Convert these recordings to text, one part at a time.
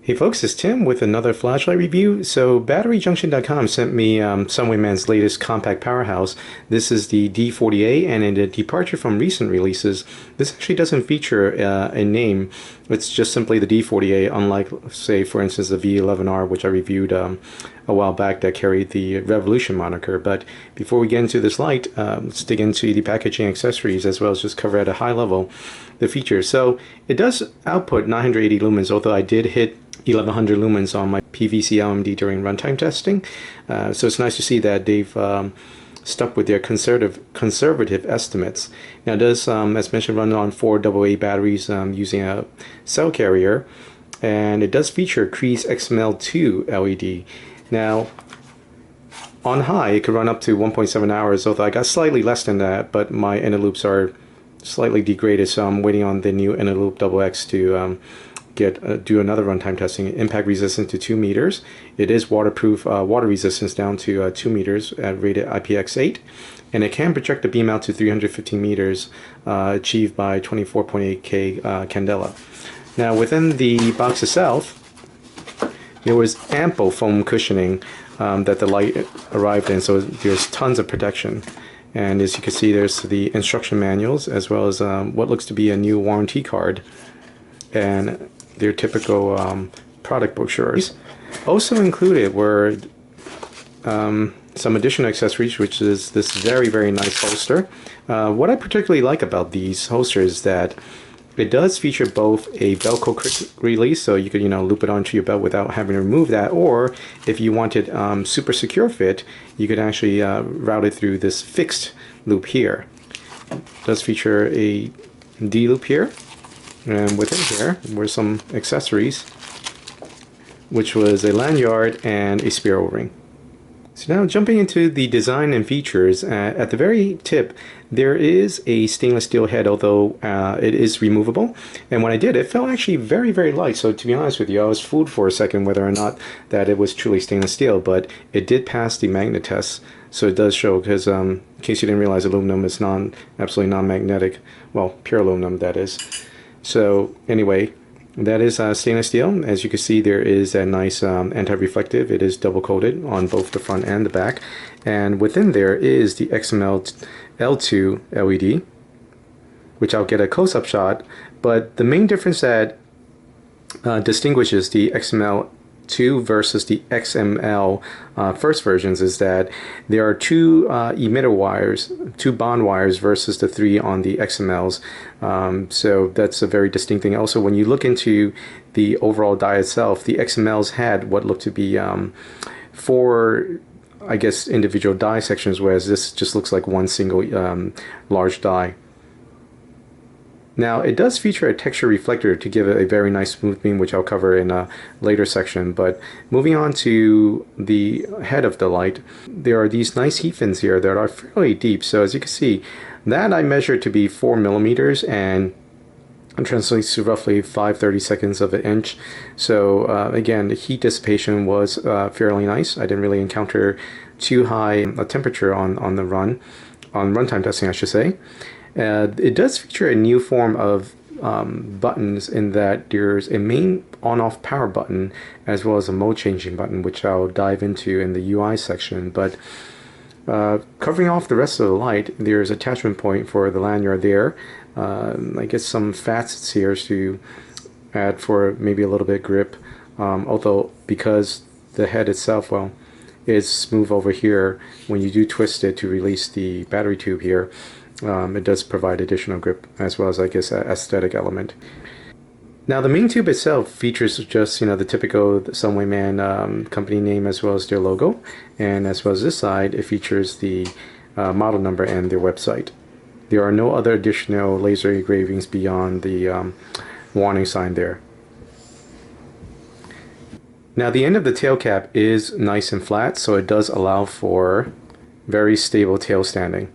Hey folks, it's Tim with another flashlight review. So batteryjunction.com sent me Sunwayman's latest compact powerhouse. This is the D40A, and in a departure from recent releases, this actually doesn't feature a name. It's just simply the D40A, unlike, say, for instance, the V11R, which I reviewed a while back, that carried the Revolution moniker. But before we get into this light, let's dig into the packaging, accessories, as well as just cover at a high level the features. So it does output 980 lumens, although I did hit 1100 lumens on my PVC LMD during runtime testing. So it's nice to see that they've stuck with their conservative estimates. Now it does, as mentioned, run on 4 AA batteries using a cell carrier, and it does feature Cree's XM-L2 LED. Now on high it could run up to 1.7 hours, although I got slightly less than that, but my inner loops are slightly degraded, so I'm waiting on the new inner loop XX to do another runtime testing. Impact resistance to 2 meters. It is waterproof, water resistance down to 2 meters at rated IPX8, and it can project the beam out to 315 meters, achieved by 24.8K candela. Now within the box itself, there was ample foam cushioning that the light arrived in, so there's tons of protection. And as you can see, there's the instruction manuals, as well as what looks to be a new warranty card, and their typical product brochures. Also included were some additional accessories, which is this very nice holster. What I particularly like about these holsters is that it does feature both a Velcro quick release, so you could loop it onto your belt without having to remove that, or if you wanted super secure fit, you could actually route it through this fixed loop here. It does feature a D loop here, and within here were some accessories, which was a lanyard and a spare O-ring. So now jumping into the design and features, at the very tip there is a stainless steel head, although it is removable, and when I did, it felt actually very light. So to be honest with you, I was fooled for a second whether or not that it was truly stainless steel, but it did pass the magnet test, so it does show, because in case you didn't realize, aluminum is absolutely non-magnetic. Well, pure aluminum, that is. So anyway, that is stainless steel. As you can see, there is a nice anti-reflective. It is double coated on both the front and the back, and within there is the XM-L2 LED, which I'll get a close-up shot. But the main difference that distinguishes the XM-L2 versus the XM-L first versions is that there are 2 emitter wires, 2 bond wires, versus the 3 on the XM-Ls. So that's a very distinct thing. Also, when you look into the overall die itself, the XM-Ls had what looked to be 4, I guess, individual die sections, whereas this just looks like one single large die. Now it does feature a texture reflector to give it a very nice smooth beam, which I'll cover in a later section. But moving on to the head of the light, there are these nice heat fins here that are fairly deep. So as you can see, that I measured to be 4 millimeters, and it translates to roughly 5/32 of an inch. So again, the heat dissipation was fairly nice. I didn't really encounter too high a temperature on runtime testing, I should say. It does feature a new form of buttons, in that there's a main on-off power button as well as a mode changing button, which I'll dive into in the UI section. But covering off the rest of the light, there's attachment point for the lanyard there. I guess some facets here to add for maybe a little bit grip, although because the head itself, well, is smooth over here, when you do twist it to release the battery tube here, it does provide additional grip, as well as, I guess, an aesthetic element. Now the main tube itself features just the typical Sunwayman company name, as well as their logo, and as well as this side, it features the model number and their website. There are no other additional laser engravings beyond the warning sign there. Now the end of the tail cap is nice and flat, so it does allow for very stable tail standing.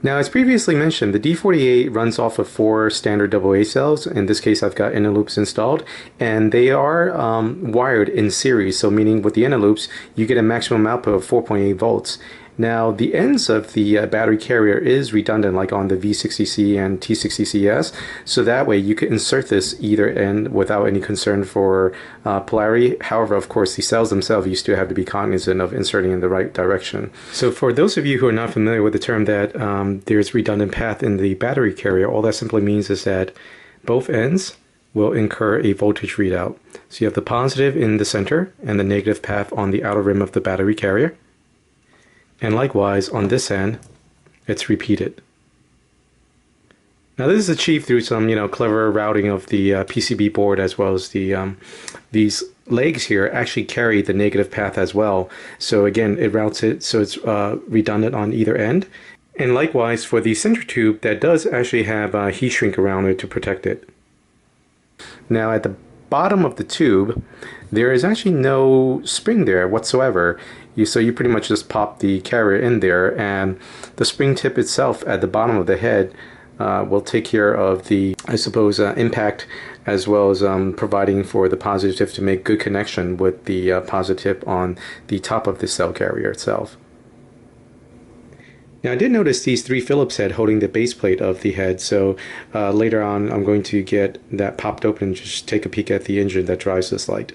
Now, as previously mentioned, the D40A runs off of 4 standard AA cells. In this case, I've got inner loops installed, and they are wired in series, so meaning with the inner loops, you get a maximum output of 4.8 volts. Now, the ends of the battery carrier is redundant, like on the V60C and T60CS, so that way you can insert this either end without any concern for polarity. However, of course, the cells themselves, you still have to be cognizant of inserting in the right direction. So for those of you who are not familiar with the term that there's redundant path in the battery carrier, all that simply means is that both ends will incur a voltage readout. So you have the positive in the center and the negative path on the outer rim of the battery carrier. And likewise, on this end, it's repeated. Now this is achieved through some, clever routing of the PCB board, as well as these legs here actually carry the negative path as well. So again, it routes it so it's redundant on either end. And likewise for the center tube, that does actually have a heat shrink around it to protect it. Now at the bottom of the tube, there is actually no spring there whatsoever. So you pretty much just pop the carrier in there, and the spring tip itself at the bottom of the head will take care of the, I suppose, impact, as well as providing for the positive tip to make good connection with the positive tip on the top of the cell carrier itself. Now I did notice these three Phillips head holding the base plate of the head, so later on I'm going to get that popped open and just take a peek at the engine that drives this light.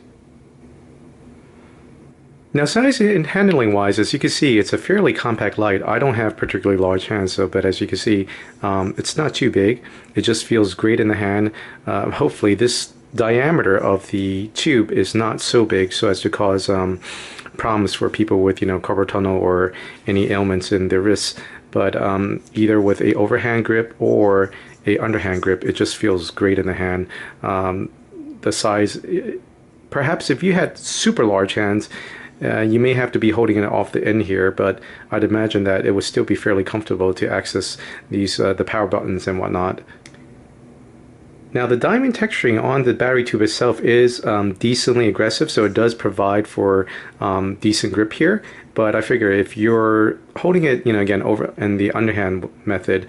Now size and handling wise, as you can see, it's a fairly compact light. I don't have particularly large hands, but as you can see, it's not too big. It just feels great in the hand. Hopefully this diameter of the tube is not so big so as to cause problems for people with carpal tunnel or any ailments in their wrists. But either with a overhand grip or a underhand grip, it just feels great in the hand. The size, perhaps if you had super large hands, you may have to be holding it off the end here, but I'd imagine that it would still be fairly comfortable to access these the power buttons and whatnot. Now the diamond texturing on the battery tube itself is decently aggressive, so it does provide for decent grip here. But I figure if you're holding it, again over in the underhand method,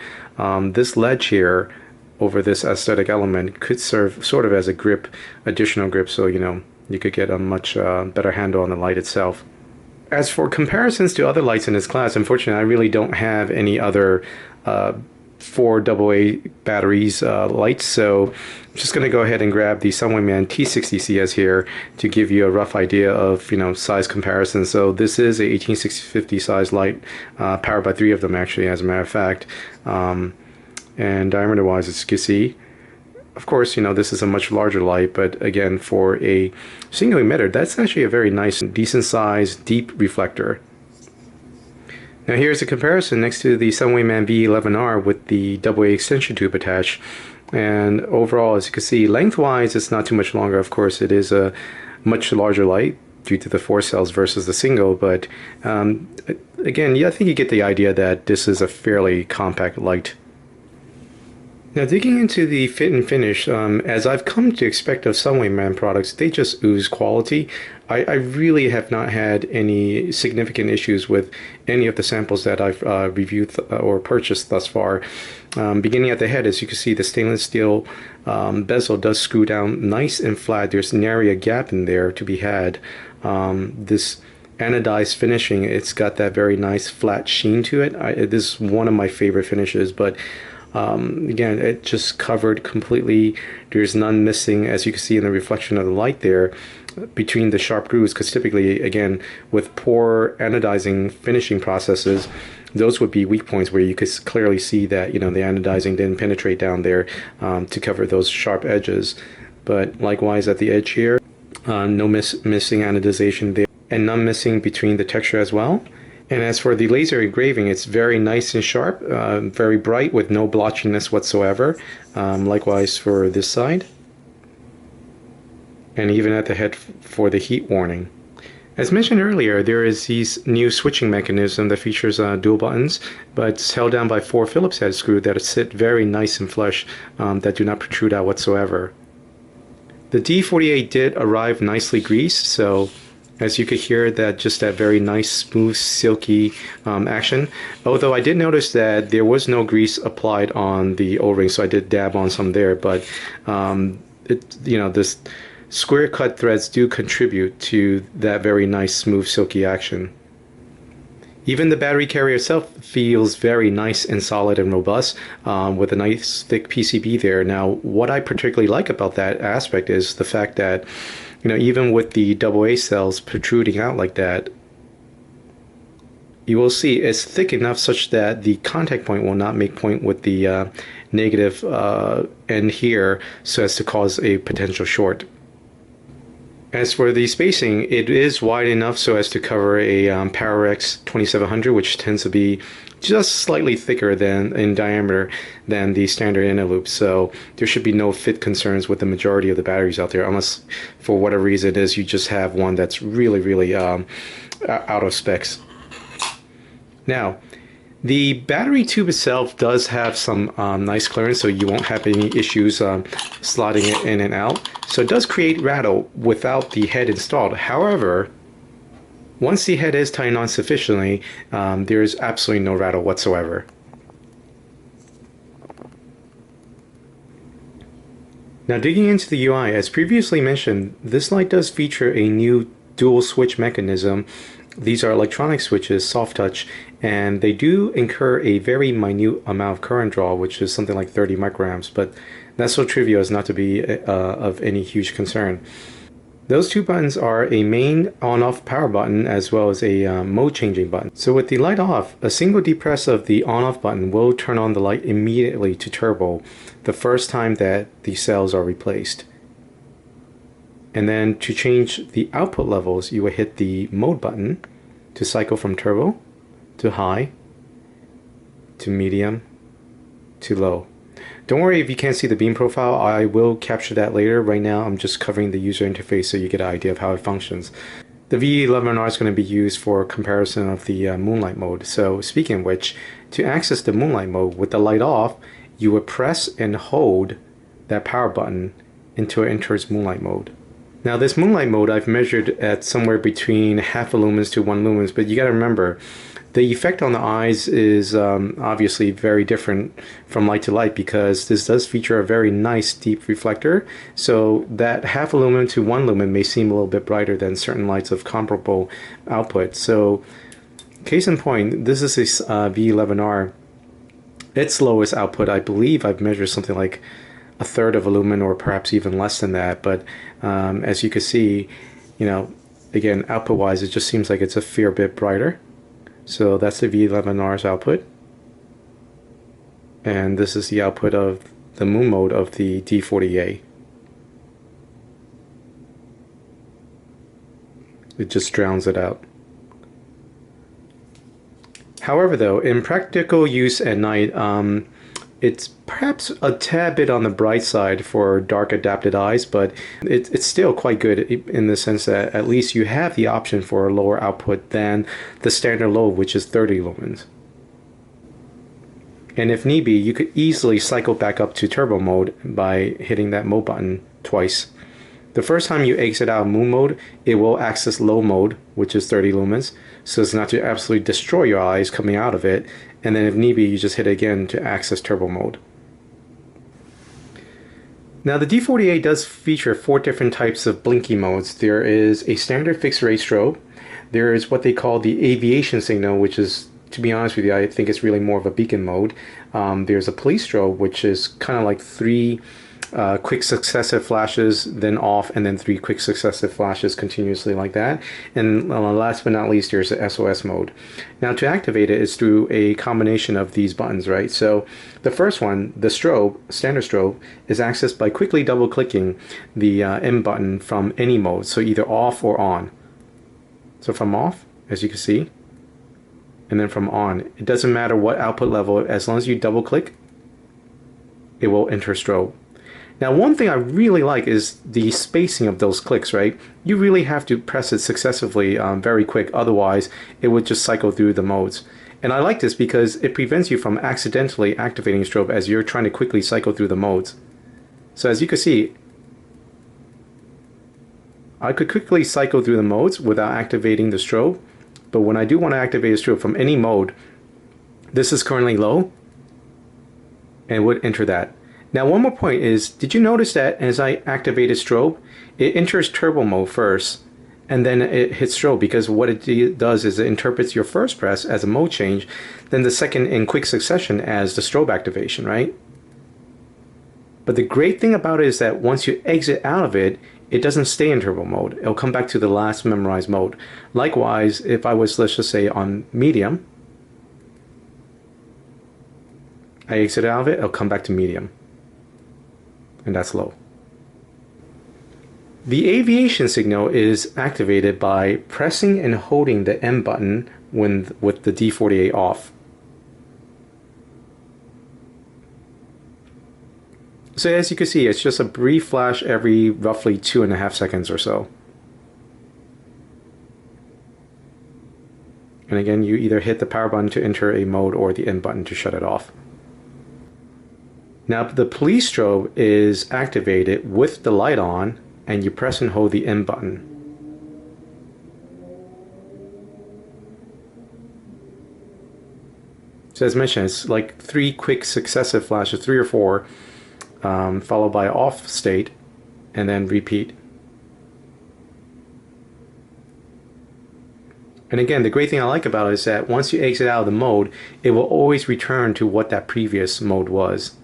this ledge here over this aesthetic element could serve sort of as a grip, additional grip, so you could get a much better handle on the light itself. As for comparisons to other lights in this class, unfortunately I really don't have any other 4 AA batteries lights, so I'm just going to go ahead and grab the Sunwayman T60CS here to give you a rough idea of size comparison. So this is a 18650 size light, powered by 3 of them actually, as a matter of fact, and diameter wise, as you can see, of course, this is a much larger light, but again, for a single emitter, that's actually a very nice, decent size, deep reflector. Now here's a comparison next to the Sunwayman B11R with the AA extension tube attached. And overall, as you can see, lengthwise, it's not too much longer. Of course, it is a much larger light due to the 4 cells versus the single, but again, I think you get the idea that this is a fairly compact light. Now digging into the fit and finish, as I've come to expect of Sunwayman products, they just ooze quality. I really have not had any significant issues with any of the samples that I've reviewed or purchased thus far. Beginning at the head, as you can see, the stainless steel bezel does screw down nice and flat. There's nary a gap in there to be had. This anodized finishing, it's got that very nice flat sheen to it. This is one of my favorite finishes, but again, it just covered completely. There's none missing, as you can see in the reflection of the light there, between the sharp grooves, because typically, again, with poor anodizing finishing processes, those would be weak points where you could clearly see that the anodizing didn't penetrate down there to cover those sharp edges. But likewise at the edge here, no missing anodization there, and none missing between the texture as well. And as for the laser engraving, it's very nice and sharp, very bright with no blotchiness whatsoever. Likewise for this side. And even at the head for the heat warning. As mentioned earlier, there is this new switching mechanism that features dual buttons, but it's held down by 4 Phillips head screws that sit very nice and flush, that do not protrude out whatsoever. The D40A did arrive nicely greased, so as you could hear, that very nice, smooth, silky action. Although I did notice that there was no grease applied on the O-ring, so I did dab on some there. But this square cut threads do contribute to that very nice, smooth, silky action. Even the battery carrier itself feels very nice and solid and robust with a nice thick PCB there. Now, what I particularly like about that aspect is the fact that, even with the AA cells protruding out like that, you will see it's thick enough such that the contact point will not make point with the negative end here so as to cause a potential short. As for the spacing, it is wide enough so as to cover a PowerX 2700, which tends to be just slightly thicker than in diameter than the standard inner loop. So there should be no fit concerns with the majority of the batteries out there, unless for whatever reason it is you just have one that's really out of specs. Now, the battery tube itself does have some nice clearance, so you won't have any issues slotting it in and out. So it does create rattle without the head installed. However, once the head is tightened on sufficiently, there is absolutely no rattle whatsoever. Now, digging into the UI, as previously mentioned, this light does feature a new dual switch mechanism. These are electronic switches, soft touch, and they do incur a very minute amount of current draw, which is something like 30 microamps, but that's so trivial as not to be of any huge concern. Those two buttons are a main on-off power button as well as a mode changing button. So with the light off, a single deep press of the on-off button will turn on the light immediately to turbo the first time that the cells are replaced. And then to change the output levels, you will hit the mode button to cycle from turbo to high to medium to low. Don't worry if you can't see the beam profile, I will capture that later. Right now I'm just covering the user interface so you get an idea of how it functions. The V11R is going to be used for comparison of the moonlight mode. So speaking of which, to access the moonlight mode with the light off, you would press and hold that power button until it enters moonlight mode. Now this moonlight mode I've measured at somewhere between half a lumens to 1 lumens, but you got to remember the effect on the eyes is obviously very different from light to light because this does feature a very nice deep reflector, so that half a lumen to 1 lumen may seem a little bit brighter than certain lights of comparable output. So case in point, this is a V11R. Its lowest output, I believe I've measured something like a third of a lumen or perhaps even less than that, but as you can see, again, output wise it just seems like it's a fair bit brighter. So that's the V11R's output, and this is the output of the moon mode of the D40A. It just drowns it out. However though, in practical use at night, it's perhaps a tad bit on the bright side for dark adapted eyes, but it's still quite good in the sense that at least you have the option for a lower output than the standard low, which is 30 lumens. And if need be, you could easily cycle back up to turbo mode by hitting that mode button twice. The first time you exit out of moon mode, it will access low mode, which is 30 lumens, so as not to absolutely destroy your eyes coming out of it. And then if need be, you just hit it again to access turbo mode. Now the D40A does feature 4 different types of blinky modes. There is a standard fixed rate strobe. There is what they call the aviation signal, which is, to be honest with you, I think it's really more of a beacon mode. There's a police strobe, which is kind of like 3 quick successive flashes, then off, and then 3 quick successive flashes continuously like that. And last but not least, there's the SOS mode. Now to activate it is through a combination of these buttons, right? So the first one, the strobe, standard strobe, is accessed by quickly double clicking the M button from any mode, so either off or on. So from off, as you can see, and then from on, it doesn't matter what output level, as long as you double click, it will enter strobe. Now one thing I really like is the spacing of those clicks, right? You really have to press it successively very quick, otherwise it would just cycle through the modes. And I like this because it prevents you from accidentally activating strobe as you're trying to quickly cycle through the modes. So as you can see, I could quickly cycle through the modes without activating the strobe, but when I do want to activate a strobe from any mode, this is currently low and would enter that. Now one more point is, did you notice that as I activated strobe, it enters turbo mode first, and then it hits strobe, because what it does is it interprets your first press as a mode change, then the second in quick succession as the strobe activation, right? But the great thing about it is that once you exit out of it, it doesn't stay in turbo mode. It'll come back to the last memorized mode. Likewise, if I was, let's just say, on medium, I exit out of it, it'll come back to medium. And that's low. The aviation signal is activated by pressing and holding the M button with the D40A off. So as you can see, it's just a brief flash every roughly 2.5 seconds or so. And again, you either hit the power button to enter a mode or the N button to shut it off. Now the police strobe is activated with the light on, and you press and hold the M button. So as mentioned, it's like 3 quick successive flashes, 3 or 4, followed by off state, and then repeat. And again, the great thing I like about it is that once you exit out of the mode, it will always return to what that previous mode was.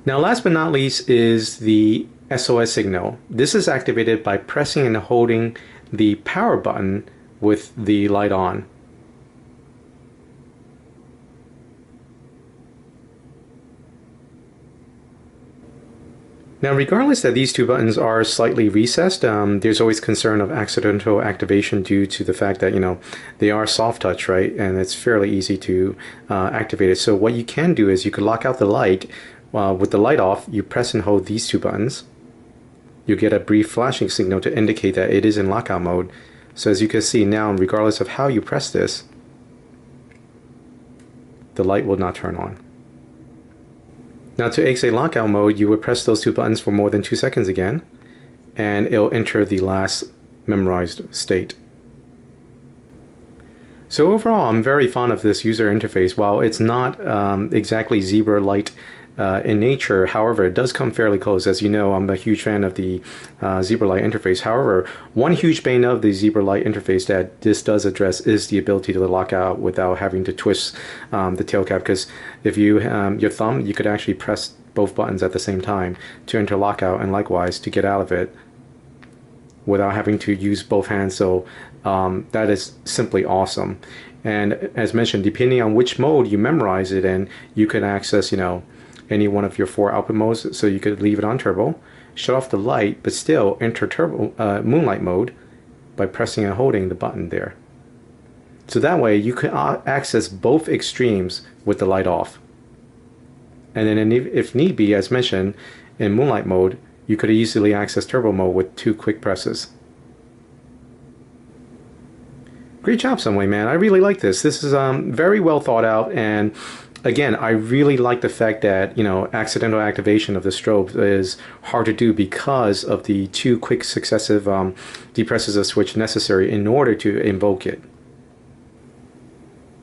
Now last but not least is the SOS signal. This is activated by pressing and holding the power button with the light on. Now regardless that these two buttons are slightly recessed, there's always concern of accidental activation due to the fact that, you know, they are soft touch, right? And it's fairly easy to activate it. So what you can do is you could lock out the light. With the light off, you press and hold these two buttons. You get a brief flashing signal to indicate that it is in lockout mode. So as you can see now, regardless of how you press this, the light will not turn on. Now to exit lockout mode, you would press those two buttons for more than 2 seconds again, and it'll enter the last memorized state. So overall, I'm very fond of this user interface. While it's not exactly zebra light in nature, however, it does come fairly close. As you know, I'm a huge fan of the zebra light interface. However, one huge bane of the zebra light interface that this does address is the ability to lock out without having to twist the tail cap, because if you your thumb, you could actually press both buttons at the same time to enter lockout, and likewise to get out of it without having to use both hands. So that is simply awesome. And as mentioned, depending on which mode you memorize it in, you can access, you know, any one of your 4 output modes. So you could leave it on turbo, shut off the light, but still enter turbo moonlight mode by pressing and holding the button there. So that way you can access both extremes with the light off. And then if need be, as mentioned, in moonlight mode, you could easily access turbo mode with 2 quick presses. Great job, Sunwayman. I really like this. This is very well thought out, and again, I really like the fact that, you know, accidental activation of the strobe is hard to do because of the 2 quick successive depresses of switch necessary in order to invoke it.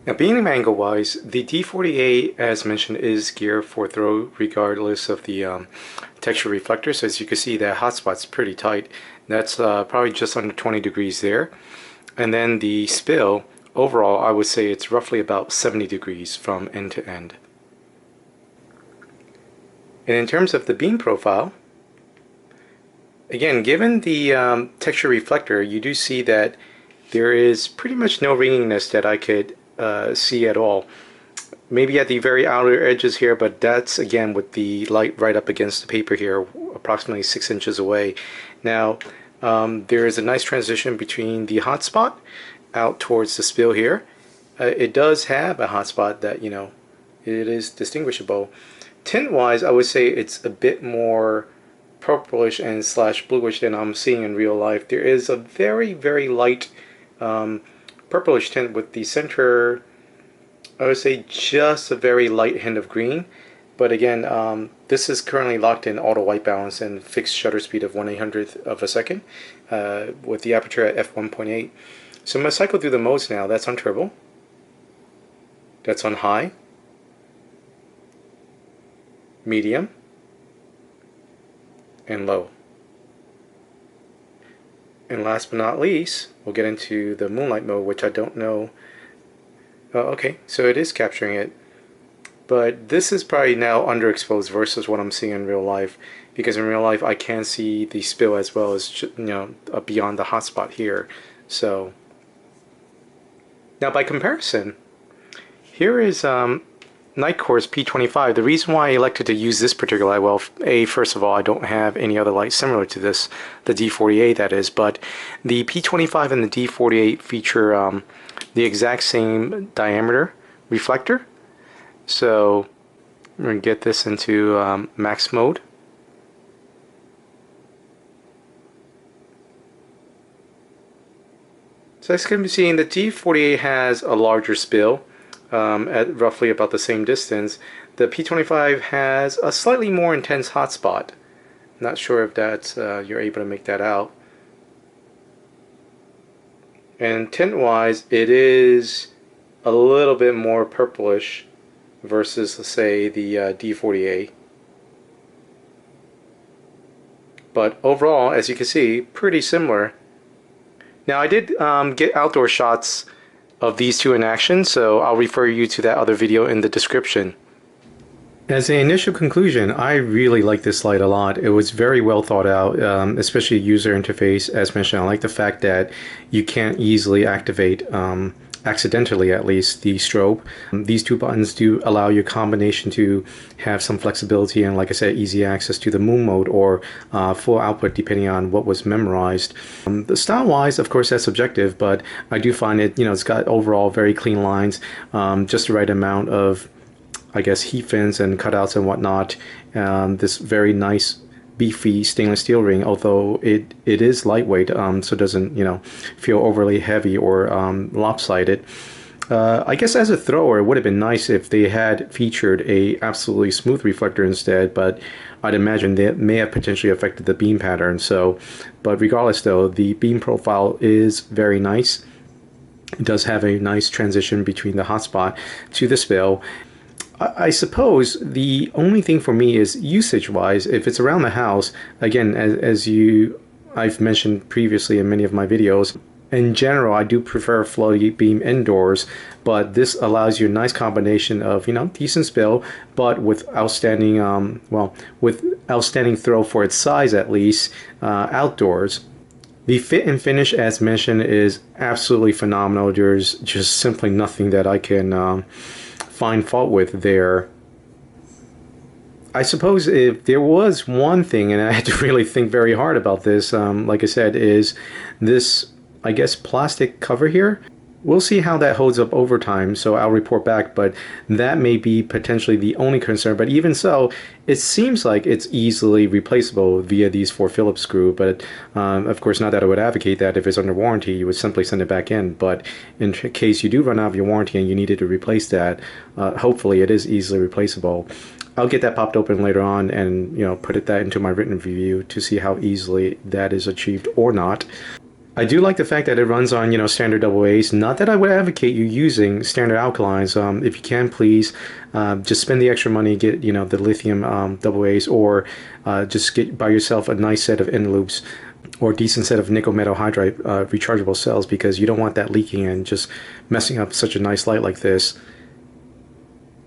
Now, being angle wise, the D40A, as mentioned, is geared for throw regardless of the texture reflector. So as you can see, that hotspot's pretty tight. That's probably just under 20 degrees there. And then the spill, overall, I would say it's roughly about 70 degrees from end to end. And in terms of the beam profile, again, given the texture reflector, you do see that there is pretty much no ringiness that I could see at all. Maybe at the very outer edges here, but that's again with the light right up against the paper here, approximately 6 inches away. Now, there is a nice transition between the hotspot out towards the spill here. It does have a hotspot that, you know, it is distinguishable. Tint wise, I would say it's a bit more purplish and slash bluish than I'm seeing in real life. There is a very, very light purplish tint with the center, I would say just a very light hint of green. But again, this is currently locked in auto white balance and fixed shutter speed of 1/800th of a second with the aperture at f1.8. So I'm going to cycle through the modes now. That's on turbo, that's on high, medium, and low. And last but not least, we'll get into the moonlight mode, which I don't know. Oh, okay, so it is capturing it. But this is probably now underexposed versus what I'm seeing in real life, because in real life I can see the spill as well as, you know, beyond the hotspot here. So now by comparison, here is Nightcore's P25. The reason why I elected to use this particular light, well, first of all, I don't have any other light similar to this, the D40A that is, but the P25 and the D40A feature the exact same diameter reflector. So we're going to get this into max mode. So as you can be seeing, the D40A has a larger spill at roughly about the same distance. The P25 has a slightly more intense hotspot. Not sure if that's you're able to make that out. And tint wise, it is a little bit more purplish versus, let's say, the D40A. But overall, as you can see, pretty similar. Now I did get outdoor shots of these two in action, so I'll refer you to that other video in the description. As an initial conclusion, I really like this light a lot. It was very well thought out, especially user interface. As mentioned, I like the fact that you can't easily activate, accidentally at least, the strobe. These two buttons do allow you a combination to have some flexibility and, like I said, easy access to the moon mode or full output depending on what was memorized. The style-wise, of course, that's subjective, but I do find it, you know, it's got overall very clean lines, just the right amount of, I guess, heat fins and cutouts and whatnot. This very nice beefy stainless steel ring, although it is lightweight, so it doesn't, you know, feel overly heavy or lopsided. I guess as a thrower, it would have been nice if they had featured a absolutely smooth reflector instead, but I'd imagine that may have potentially affected the beam pattern. So, but regardless though, the beam profile is very nice. It does have a nice transition between the hotspot to the spill. I suppose the only thing for me is usage-wise, if it's around the house, again, as I've mentioned previously in many of my videos, in general, I do prefer floaty beam indoors, but this allows you a nice combination of, you know, decent spill, but with outstanding, with outstanding throw for its size at least, outdoors. The fit and finish, as mentioned, is absolutely phenomenal. There's just simply nothing that I can find fault with there. I suppose if there was one thing, and I had to really think very hard about this, like I said, is this, I guess, plastic cover here. We'll see how that holds up over time, so I'll report back, but that may be potentially the only concern. But even so, it seems like it's easily replaceable via these 4 Phillips screw, but of course, not that I would advocate that. If it's under warranty, you would simply send it back in, but in case you do run out of your warranty and you needed to replace that, hopefully it is easily replaceable. I'll get that popped open later on and, you know, put that into my written review to see how easily that is achieved or not. I do like the fact that it runs on, you know, standard AA's. Not that I would advocate you using standard alkalines. If you can, please just spend the extra money, get, you know, the lithium AA's, or just buy yourself a nice set of N loops or a decent set of nickel metal hydride rechargeable cells, because you don't want that leaking and just messing up such a nice light like this.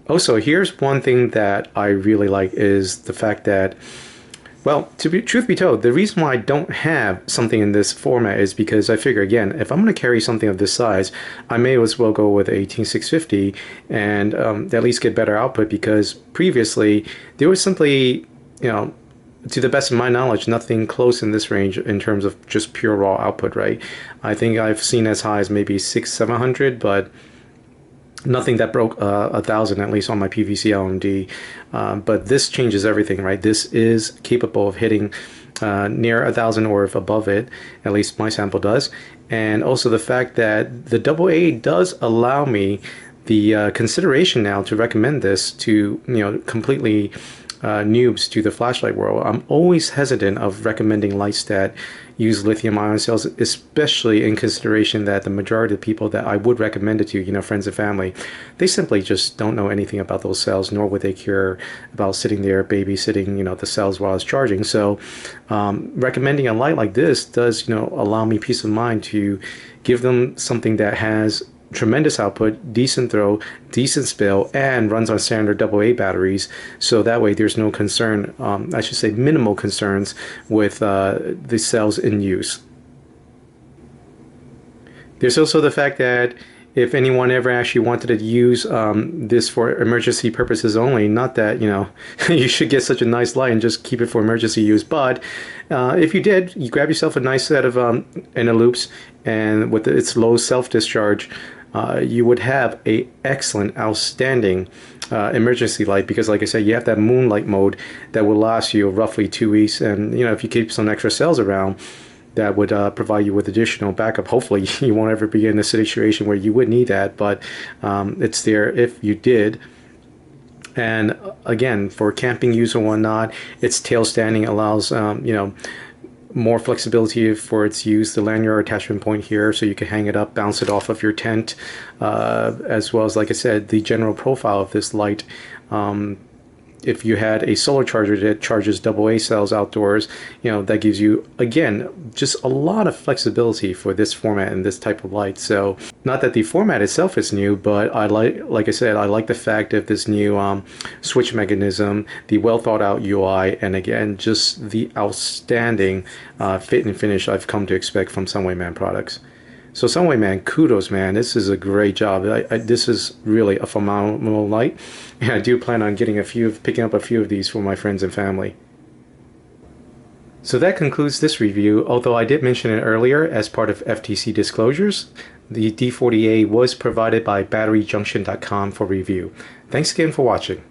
Also, here's one thing that I really like is the fact that, well, truth be told, the reason why I don't have something in this format is because I figure, again, if I'm going to carry something of this size, I may as well go with a 18650 and at least get better output, because previously there was simply, you know, to the best of my knowledge, nothing close in this range in terms of just pure raw output, right? I think I've seen as high as maybe 600-700, but nothing that broke 1,000, at least on my PVC LMD. But this changes everything, right? This is capable of hitting near 1,000 or if above it, at least my sample does. And also the fact that the AA does allow me the consideration now to recommend this to, you know, completely noobs to the flashlight world, I'm always hesitant of recommending lights that use lithium-ion cells, especially in consideration that the majority of the people that I would recommend it to, you know, friends and family, they simply just don't know anything about those cells, nor would they care about sitting there babysitting, you know, the cells while it's charging. So recommending a light like this does, you know, allow me peace of mind to give them something that has tremendous output, decent throw, decent spill, and runs on standard AA batteries. So that way there's no concern, I should say minimal concerns with the cells in use. There's also the fact that if anyone ever actually wanted to use this for emergency purposes only, not that, you know, you should get such a nice light and just keep it for emergency use, but if you did, you grab yourself a nice set of inner loops, and with its low self-discharge, you would have a excellent, outstanding emergency light, because like I said, you have that moonlight mode that will last you roughly 2 weeks, and you know, if you keep some extra cells around, that would provide you with additional backup. Hopefully you won't ever be in a situation where you would need that, but it's there if you did. And again, for camping use or whatnot, its tail standing allows you know, more flexibility for its use. The lanyard attachment point here, so you can hang it up, bounce it off of your tent, as well as, like I said, the general profile of this light. If you had a solar charger that charges AA cells outdoors, you know, that gives you, again, just a lot of flexibility for this format and this type of light. So not that the format itself is new, but I like I said, I like the fact of this new switch mechanism, the well thought out UI, and again, just the outstanding fit and finish I've come to expect from Sunwayman products. So Sunwayman, kudos, man. This is a great job. This is really a phenomenal light, and I do plan on getting picking up a few of these for my friends and family. So that concludes this review, although I did mention it earlier as part of FTC disclosures. The D40A was provided by batteryjunction.com for review. Thanks again for watching.